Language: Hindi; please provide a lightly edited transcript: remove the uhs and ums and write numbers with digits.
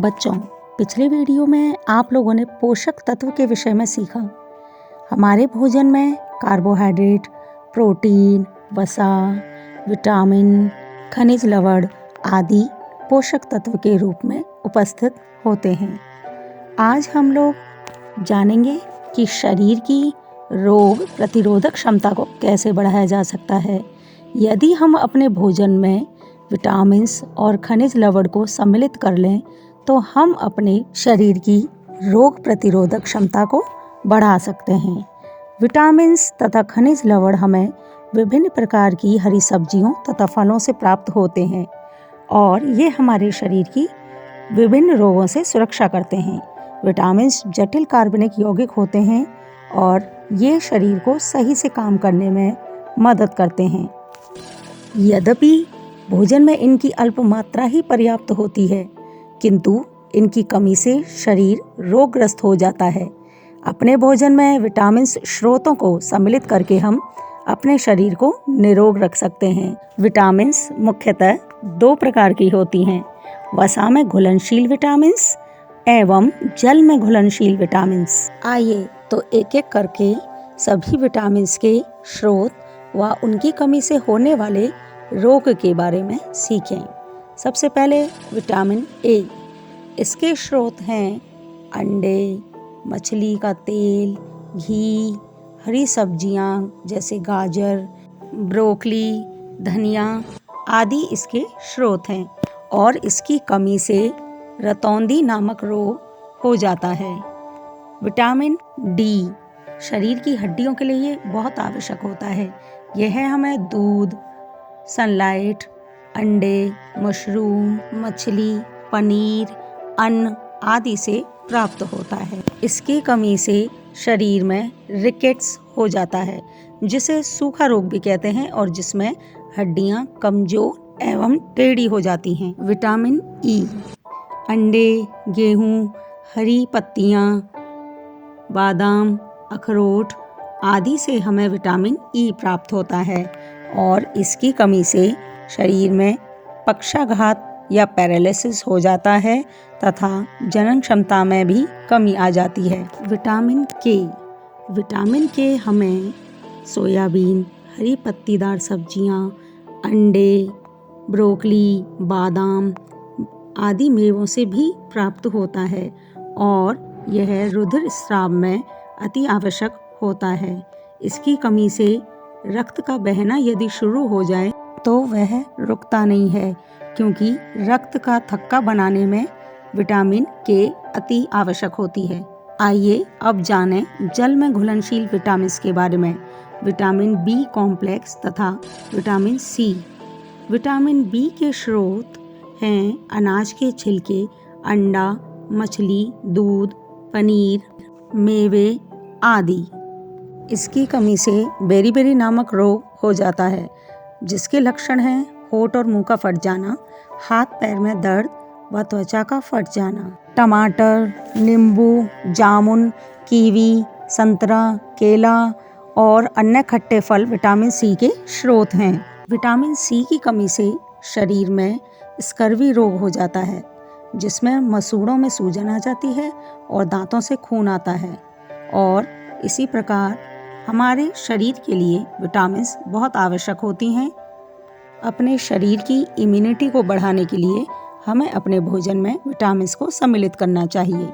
बच्चों, पिछले वीडियो में आप लोगों ने पोषक तत्व के विषय में सीखा। हमारे भोजन में कार्बोहाइड्रेट, प्रोटीन, वसा, विटामिन, खनिज लवण आदि पोषक तत्व के रूप में उपस्थित होते हैं। आज हम लोग जानेंगे कि शरीर की रोग प्रतिरोधक क्षमता को कैसे बढ़ाया जा सकता है। यदि हम अपने भोजन में विटामिन्स और खनिज लवण को सम्मिलित कर लें तो हम अपने शरीर की रोग प्रतिरोधक क्षमता को बढ़ा सकते हैं। विटामिन्स तथा खनिज लवण हमें विभिन्न प्रकार की हरी सब्जियों तथा फलों से प्राप्त होते हैं और ये हमारे शरीर की विभिन्न रोगों से सुरक्षा करते हैं। विटामिन्स जटिल कार्बनिक यौगिक होते हैं और ये शरीर को सही से काम करने में मदद करते हैं। यद्यपि भोजन में इनकी अल्प मात्रा ही पर्याप्त होती है, किंतु इनकी कमी से शरीर रोगग्रस्त हो जाता है। अपने भोजन में विटामिन स्रोतों को सम्मिलित करके हम अपने शरीर को निरोग रख सकते हैं। विटामिन्स मुख्यतः दो प्रकार की होती हैं, वसा में घुलनशील विटामिन्स एवं जल में घुलनशील विटामिन्स। आइए तो एक एक करके सभी विटामिन्स के स्रोत व उनकी कमी से होने वाले रोग के बारे में सीखें। सबसे पहले विटामिन ए। इसके स्रोत हैं अंडे, मछली का तेल, घी, हरी सब्जियां जैसे गाजर, ब्रोकली, धनिया आदि इसके स्रोत हैं और इसकी कमी से रतौंधी नामक रोग हो जाता है। विटामिन डी शरीर की हड्डियों के लिए बहुत आवश्यक होता है। यह हमें दूध, सनलाइट, अंडे, मशरूम, मछली, पनीर, अन्न आदि से प्राप्त होता है। इसकी कमी से शरीर में रिकेट्स हो जाता है, जिसे सूखा रोग भी कहते हैं और जिसमें हड्डियां कमजोर एवं टेढ़ी हो जाती हैं। Vitamin E. अंडे, गेहूं, हरी पत्तियां, बादाम, अखरोट आदि से हमें विटामिन ई प्राप्त होता है और इसकी कमी से शरीर में पक्षाघात या पैरालिसिस हो जाता है तथा जनन क्षमता में भी कमी आ जाती है। विटामिन के। विटामिन के हमें सोयाबीन, हरी पत्तीदार सब्जियां, अंडे, ब्रोकली, बादाम आदि मेवों से भी प्राप्त होता है और यह रुधिर स्राव में अति आवश्यक होता है। इसकी कमी से रक्त का बहना यदि शुरू हो जाए तो वह रुकता नहीं है, क्योंकि रक्त का थक्का बनाने में विटामिन के अति आवश्यक होती है। आइए अब जानें जल में घुलनशील विटामिन के बारे में। विटामिन बी कॉम्प्लेक्स तथा विटामिन सी। विटामिन बी के स्रोत हैं अनाज के छिलके, अंडा, मछली, दूध, पनीर, मेवे आदि। इसकी कमी से बेरी नामक रोग हो जाता है, जिसके लक्षण हैं होंठ और मुंह का फट जाना, हाथ पैर में दर्द व त्वचा का फट जाना। टमाटर, नींबू, जामुन, कीवी, संतरा, केला और अन्य खट्टे फल विटामिन सी के स्रोत हैं। विटामिन सी की कमी से शरीर में स्कर्वी रोग हो जाता है, जिसमें मसूड़ों में सूजन आ जाती है और दांतों से खून आता है और इसी प्रकार हमारे शरीर के लिए विटामिन्स बहुत आवश्यक होती हैं। अपने शरीर की इम्यूनिटी को बढ़ाने के लिए हमें अपने भोजन में विटामिन्स को सम्मिलित करना चाहिए।